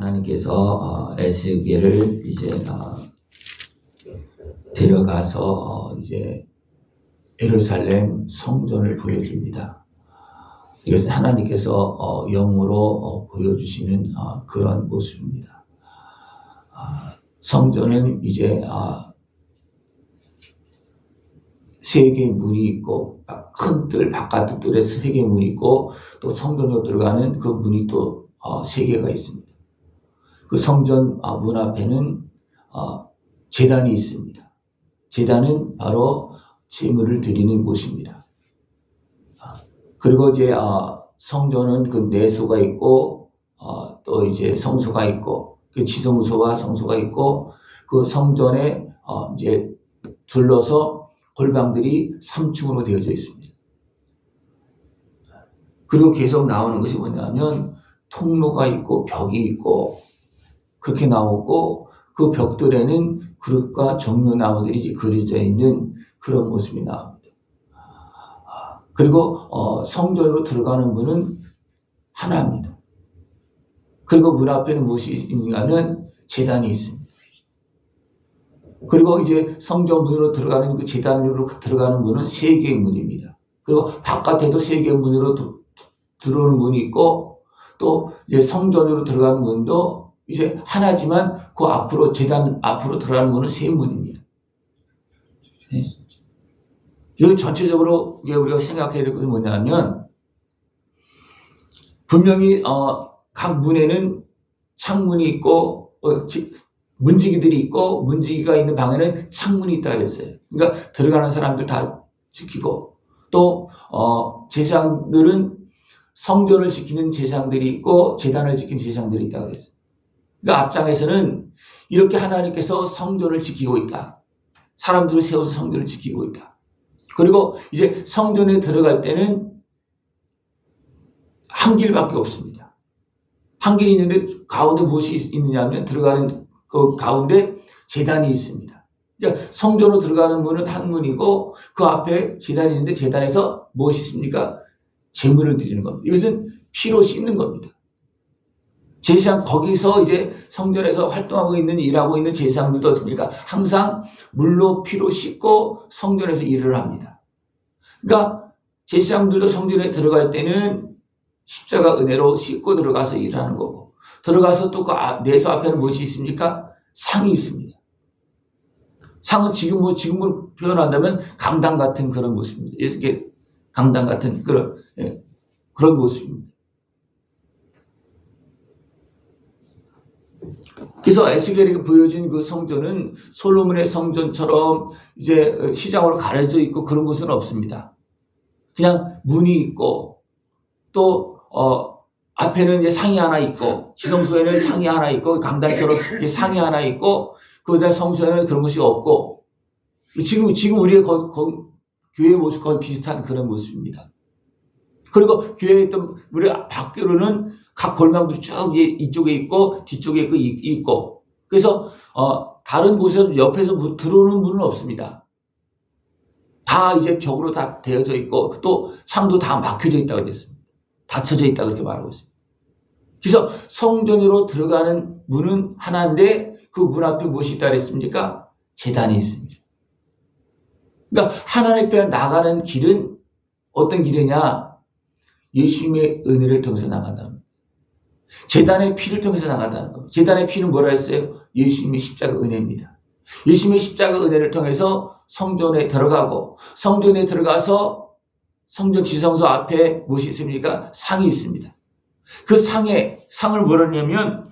하나님께서 에스겔을 이제 데려가서 이제 예루살렘 성전을 보여줍니다. 이것은 하나님께서 영으로 보여주시는 그런 모습입니다. 성전은 이제 세 개의 문이 있고, 큰 뜰, 바깥 뜰에 세 개의 문이 있고, 또 성전으로 들어가는 그 문이 또 세 개가 있습니다. 그 성전 문 앞에는 제단이 있습니다. 제단은 바로 제물을 드리는 곳입니다. 그리고 이제 성전은 그 내소가 있고, 또 이제 성소가 있고, 그 지성소와 성소가 있고, 그 성전에 이제 둘러서 골방들이 3층으로 되어져 있습니다. 그리고 계속 나오는 것이 뭐냐면 통로가 있고 벽이 있고 그렇게 나오고, 그 벽들에는 그릇과 종려나무들이 이제 그려져 있는 그런 모습이 나옵니다. 그리고 성전으로 들어가는 문은 하나입니다. 그리고 문 앞에는 무엇이 있냐면 제단이 있습니다. 그리고 이제 성전 문으로 들어가는 그 제단으로 들어가는 문은 세 개의 문입니다. 그리고 바깥에도 세 개의 문으로 들어오는 문이 있고, 또 이제 성전으로 들어가는 문도 이제 하나지만 그 앞으로 제단 앞으로 들어가는 문은 세 문입니다. 여기 전체적으로 우리가 생각해야 될 것은 뭐냐면, 분명히 각 문에는 창문이 있고 문지기들이 있고, 문지기가 있는 방에는 창문이 있다 그랬어요. 그러니까 들어가는 사람들 다 지키고, 또 제사장들은 성전을 지키는 제사장들이 있고 제단을 지키는 제사장들이 있다 그랬어요. 그러니까 앞장에서는 이렇게 하나님께서 성전을 지키고 있다. 사람들을 세워서 성전을 지키고 있다. 그리고 이제 성전에 들어갈 때는 한 길밖에 없습니다. 한 길이 있는데 가운데 무엇이 있느냐 하면, 들어가는 그 가운데 제단이 있습니다. 그러니까 성전으로 들어가는 문은 한 문이고, 그 앞에 제단이 있는데 제단에서 무엇이 있습니까? 제물을 드리는 겁니다. 이것은 피로 씻는 겁니다. 제사장, 거기서 이제 성전에서 활동하고 있는, 일하고 있는 제사장들도 어떻습니까? 항상 물로 피로 씻고 성전에서 일을 합니다. 그러니까 제사장들도 성전에 들어갈 때는 십자가 은혜로 씻고 들어가서 일하는 거고, 들어가서 또 그 내소 앞에는 무엇이 있습니까? 상이 있습니다. 상은 지금으로 표현한다면 강당 같은 그런 모습입니다. 이렇게 강당 같은 그런 모습입니다. 그래서 에스겔이 보여준 그 성전은 솔로몬의 성전처럼 이제 시장으로 가려져 있고 그런 것은 없습니다. 그냥 문이 있고, 또 앞에는 이제 상이 하나 있고, 지성소에는 상이 하나 있고, 강단처럼 상이 하나 있고, 그다음 성소에는 그런 것이 없고, 지금 우리의 교회 모습 거의 비슷한 그런 모습입니다. 그리고 교회에 있던 우리 밖으로는 각 골방들이 쭉 이쪽에 있고 뒤쪽에 있고, 그래서 다른 곳에서 옆에서 들어오는 문은 없습니다. 다 이제 벽으로 다 되어져 있고, 또 창도 다 막혀져 있다고 그랬습니다. 닫혀져 있다고 그렇게 말하고 있습니다. 그래서 성전으로 들어가는 문은 하나인데, 그 문 앞에 무엇이 있다고 그랬습니까? 제단이 있습니다. 그러니까 하나님 앞에 나가는 길은 어떤 길이냐? 예수님의 은혜를 통해서 나간다는, 제단의 피를 통해서 나간다는 겁니다. 제단의 피는 뭐라 했어요? 예수님의 십자가 은혜입니다. 예수님의 십자가 은혜를 통해서 성전에 들어가고, 성전에 들어가서 성전 지성소 앞에 무엇이 있습니까? 상이 있습니다. 그 상을 뭐라 하냐면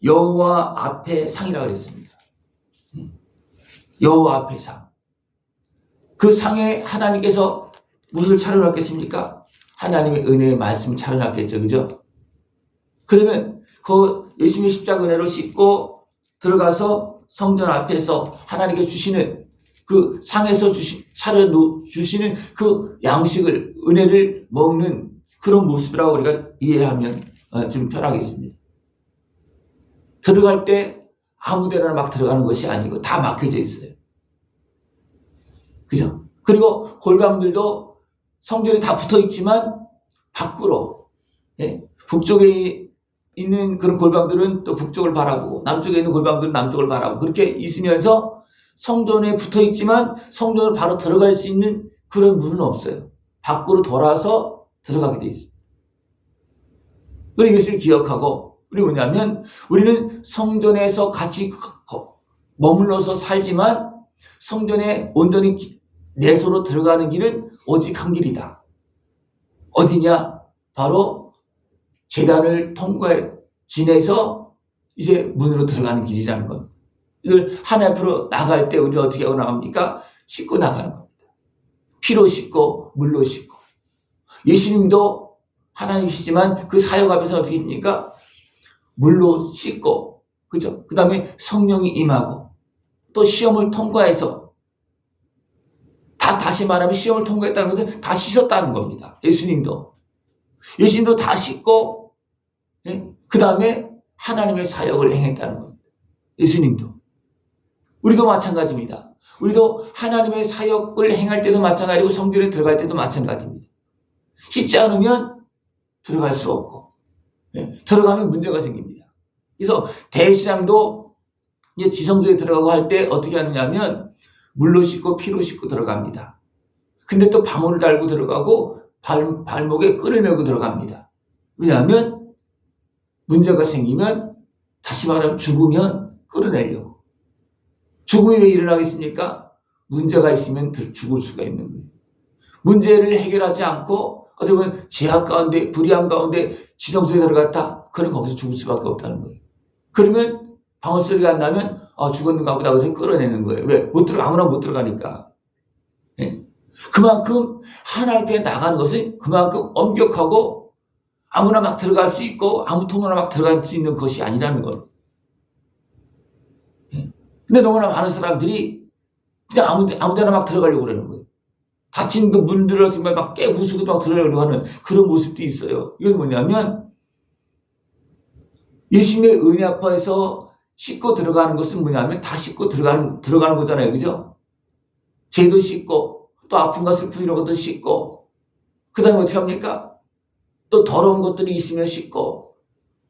여호와 앞에 상이라고 그랬습니다. 여호와 앞에 상. 그 상에 하나님께서 무엇을 차려놨겠습니까? 하나님의 은혜의 말씀을 차려놨겠죠. 그죠? 그러면 그 예수님의 십자가 은혜로 씻고 들어가서 성전 앞에서 하나님께 주시는 그 상에서 차려주시는 그 양식을, 은혜를 먹는 그런 모습이라고 우리가 이해하면 좀 편하겠습니다. 들어갈 때 아무 데나 막 들어가는 것이 아니고 다 막혀져 있어요. 그죠? 그리고 골방들도 성전에 다 붙어 있지만 밖으로, 북쪽에 있는 그런 골방들은 또 북쪽을 바라보고 남쪽에 있는 골방들은 남쪽을 바라보고 그렇게 있으면서 성전에 붙어 있지만 성전을 바로 들어갈 수 있는 그런 문은 없어요. 밖으로 돌아서 들어가게 돼 있습니다. 우리 이것을 기억하고 우리 뭐냐면 우리는 성전에서 같이 머물러서 살지만 성전에 온전히 내소로 들어가는 길은 오직 한 길이다. 어디냐? 바로 제단을 지내서 이제 문으로 들어가는 길이라는 겁니다. 이걸 하나님 앞으로 나갈 때 우리 어떻게 하고 나갑니까? 씻고 나가는 겁니다. 피로 씻고 물로 씻고. 예수님도 하나님이시지만 그 사역 앞에서 어떻게 합니까? 물로 씻고, 그죠? 그 다음에 성령이 임하고 또 시험을 통과해서 다시 말하면 시험을 통과했다는 것은 다 씻었다는 겁니다. 예수님도 다 씻고 그 다음에 하나님의 사역을 행했다는 겁니다. 예수님도. 우리도 마찬가지입니다. 우리도 하나님의 사역을 행할 때도 마찬가지고 성전에 들어갈 때도 마찬가지입니다. 씻지 않으면 들어갈 수 없고 들어가면 문제가 생깁니다. 그래서 대제사장도 이제 지성소에 들어가고 할 때 어떻게 하느냐면 물로 씻고 피로 씻고 들어갑니다. 근데 또 방울을 달고 들어가고 발목에 끈을 메고 들어갑니다. 왜냐하면 문제가 생기면 다시 말하면 죽으면 끌어내려고. 죽음이 왜 일어나겠습니까? 문제가 있으면 죽을 수가 있는 거예요. 문제를 해결하지 않고 어떻게 보면 제약 가운데 불의함 가운데 지성소에 들어갔다. 그럼 거기서 죽을 수밖에 없다는 거예요. 그러면 방울 소리가 안 나면 죽었는가 보다 그래서 끌어내는 거예요. 왜? 아무나 못 들어가니까. 그만큼 하나님 앞에 나가는 것은 그만큼 엄격하고 아무나 막 들어갈 수 있고 아무 통로나 막 들어갈 수 있는 것이 아니라는 거예요. 근데 너무나 많은 사람들이 그냥 아무 데나 막 들어가려고 그러는 거예요. 닫힌 그 문 들어서면 막 깨부수고 막 들어가려고 하는 그런 모습도 있어요. 이건 뭐냐면 예수님의 은혜 앞에서 씻고 들어가는 것은 뭐냐면 다 씻고 들어가는 거잖아요. 그죠? 죄도 씻고 또 아픔과 슬픔 이런 것도 씻고 그 다음에 어떻게 합니까? 또 더러운 것들이 있으면 씻고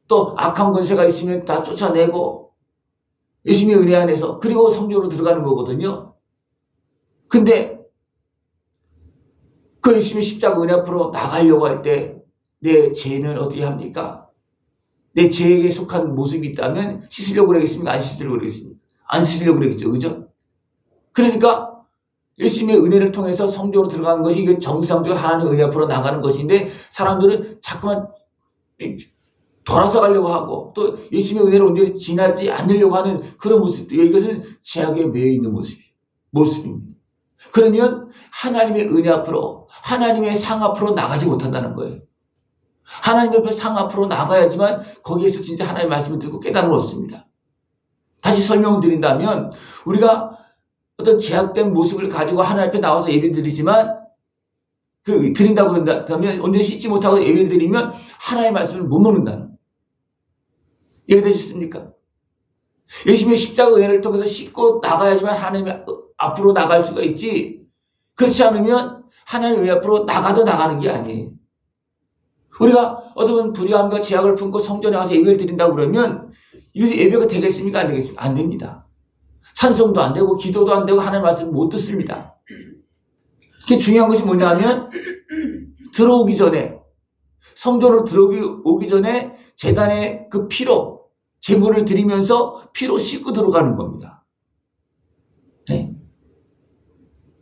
또 악한 권세가 있으면 다 쫓아내고 예수님의 은혜 안에서 그리고 성전으로 들어가는 거거든요. 근데 그 예수님의 십자가 은혜 앞으로 나가려고 할 때 내 죄는 어떻게 합니까? 내 죄에게 속한 모습이 있다면 씻으려고 그러겠습니까? 안 씻으려고 그러겠습니까? 안 씻으려고 그러겠죠. 그죠? 그러니까 예수님의 은혜를 통해서 성전으로 들어가는 것이 이게 정상적으로 하나님의 은혜 앞으로 나가는 것인데 사람들은 자꾸만 돌아서 가려고 하고 또 예수님의 은혜를 온전히 지나지 않으려고 하는 그런 모습도 이것은 죄악에 매여 있는 모습입니다. 그러면 하나님의 은혜 앞으로 하나님의 상 앞으로 나가지 못한다는 거예요. 하나님 앞에 상 앞으로 나가야지만 거기에서 진짜 하나님의 말씀을 듣고 깨달음을 얻습니다. 다시 설명을 드린다면 우리가 어떤 제약된 모습을 가지고 하나님 앞에 나와서 예배 드리지만 드린다고 그런다면 온전히 씻지 못하고 예배를 드리면 하나님의 말씀을 못 먹는다는 거예요. 이해되셨습니까? 예수님의 십자가 은혜를 통해서 씻고 나가야지만 하나님 앞으로 나갈 수가 있지 그렇지 않으면 하나님 은혜 앞으로 나가도 나가는 게 아니에요. 우리가 어떤 불의함과 제약을 품고 성전에 와서 예배를 드린다고 그러면 이게 예배가 되겠습니까? 안 되겠습니까? 안 됩니다. 찬송도 안 되고 기도도 안 되고 하나님의 말씀을 못 듣습니다. 그게 중요한 것이 뭐냐면 들어오기 전에 성전으로 들어오기 전에 제단의 그 피로 제물을 드리면서 피로 씻고 들어가는 겁니다. 네?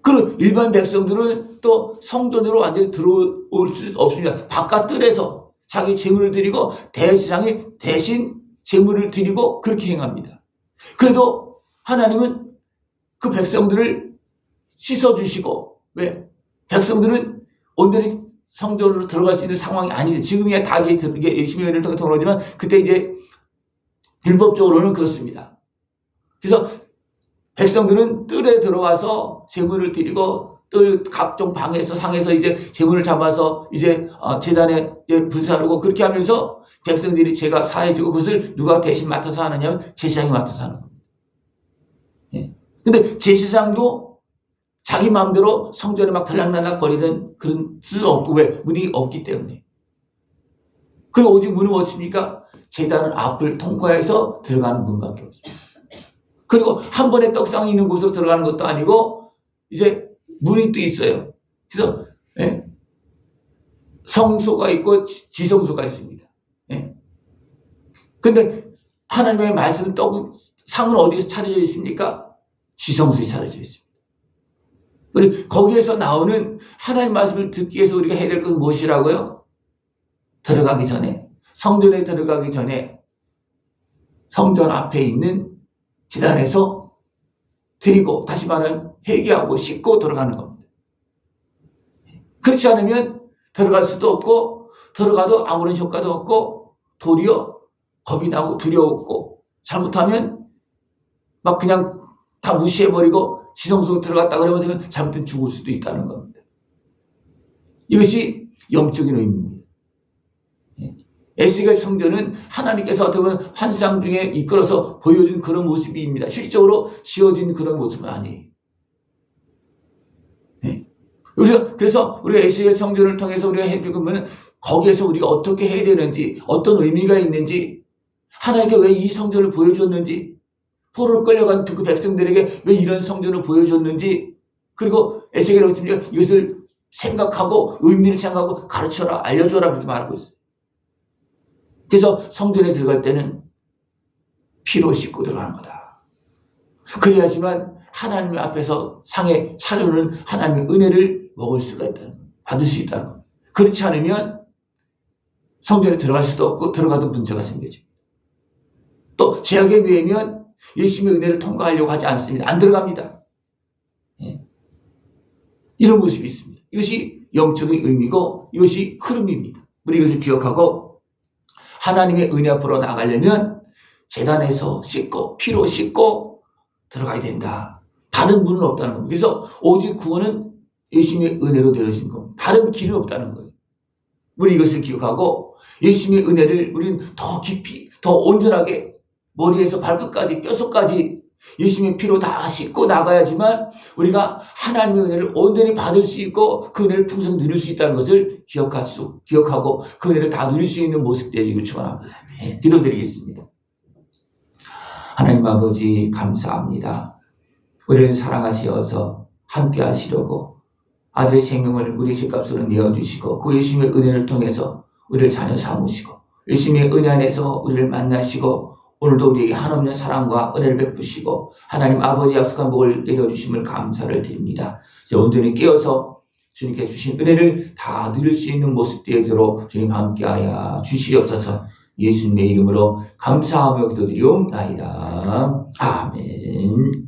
그리고 일반 백성들은 또 성전으로 완전히 들어올 수 없습니다. 바깥 뜰에서 자기 제물을 드리고 대제사장이 대신 제물을 드리고 그렇게 행합니다. 그래도 하나님은 그 백성들을 씻어주시고 왜? 백성들은 온전히 성전으로 들어갈 수 있는 상황이 아니에요. 지금이야 다 이게 예수님의 은혜를 통해 들어오지만 그때 이제 율법적으로는 그렇습니다. 그래서 백성들은 뜰에 들어와서 제물을 드리고 뜰 각종 방에서 상에서 이제 제물을 잡아서 이제 제단에 이제 불사르고 그렇게 하면서 백성들이 죄가 사해지고 그것을 누가 대신 맡아서 하느냐면 제사장이 맡아서 하는 겁니다. 예. 근데 제사장도 자기 마음대로 성전에 막 들락날락 거리는 그런 수 없고 왜? 문이 없기 때문에. 그리고 오직 문은 무엇입니까? 제단 앞을 통과해서 들어가는 문밖에 없습니다. 그리고 한 번에 떡상이 있는 곳으로 들어가는 것도 아니고 이제 문이 또 있어요. 그래서 성소가 있고 지성소가 있습니다. 근데 하나님의 말씀은 상은 어디서 차려져 있습니까? 지성소에 차려져 있습니다. 우리 거기에서 나오는 하나님 말씀을 듣기 위해서 우리가 해야 될 것은 무엇이라고요? 들어가기 전에, 성전에 들어가기 전에 성전 앞에 있는 제단에서 드리고, 다시 말하면 회개하고 씻고 들어가는 겁니다. 그렇지 않으면 들어갈 수도 없고, 들어가도 아무런 효과도 없고, 도리어 겁이 나고 두려웠고, 잘못하면 막 그냥 다 무시해버리고 지성소로 들어갔다 그러면 잘못된 죽을 수도 있다는 겁니다. 이것이 영적인 의미입니다. 에스겔 성전은 하나님께서 어떻게 보면 환상 중에 이끌어서 보여준 그런 모습입니다. 실질적으로 지어진 그런 모습은 아니에요. 그래서 우리가 에스겔 성전을 통해서 우리가 해보면 거기에서 우리가 어떻게 해야 되는지, 어떤 의미가 있는지, 하나님께 왜 이 성전을 보여줬는지, 포로로 끌려간 그 백성들에게 왜 이런 성전을 보여줬는지, 그리고 에스겔이 어떻습니까? 이것을 생각하고 의미를 생각하고 가르쳐라, 알려줘라 그렇게 말하고 있어요. 그래서 성전에 들어갈 때는 피로 씻고 들어가는 거다. 그래야지만 하나님 앞에서 상에 차려놓은 하나님의 은혜를 먹을 수가 있다는 거예요. 받을 수 있다는 거예요. 그렇지 않으면 성전에 들어갈 수도 없고 들어가도 문제가 생기죠. 또 제약에 비하면 예수님의 은혜를 통과하려고 하지 않습니다. 안 들어갑니다. 이런 모습이 있습니다. 이것이 영적인 의미고 이것이 흐름입니다. 우리 이것을 기억하고 하나님의 은혜 앞으로 나가려면 제단에서 씻고 피로 씻고 들어가야 된다. 다른 문은 없다는 겁니다. 그래서 오직 구원은 예수님의 은혜로 되어진 겁니다. 다른 길은 없다는 거예요. 우리 이것을 기억하고 예수님의 은혜를 우리는 더 깊이 더 온전하게 머리에서 발끝까지 뼛속까지 예수님의 피로 다 씻고 나가야지만 우리가 하나님의 은혜를 온전히 받을 수 있고 그 은혜를 풍성히 누릴 수 있다는 것을 기억하고 그 은혜를 다 누릴 수 있는 모습 되시길 축원합니다. 기도드리겠습니다. 하나님 아버지 감사합니다. 우리를 사랑하시어서 함께 하시려고 아들의 생명을 우리 집값으로 내어주시고 그 예수님의 은혜를 통해서 우리를 자녀 삼으시고 예수님의 은혜 안에서 우리를 만나시고 오늘도 우리에게 한없는 사랑과 은혜를 베푸시고 하나님 아버지 약속한 복을 내려주심을 감사를 드립니다. 이제 온전히 깨어서 주님께 주신 은혜를 다 누릴 수 있는 모습 되도록 주님 함께하여 주시옵소서. 예수님의 이름으로 감사하며 기도드리옵나이다. 아멘.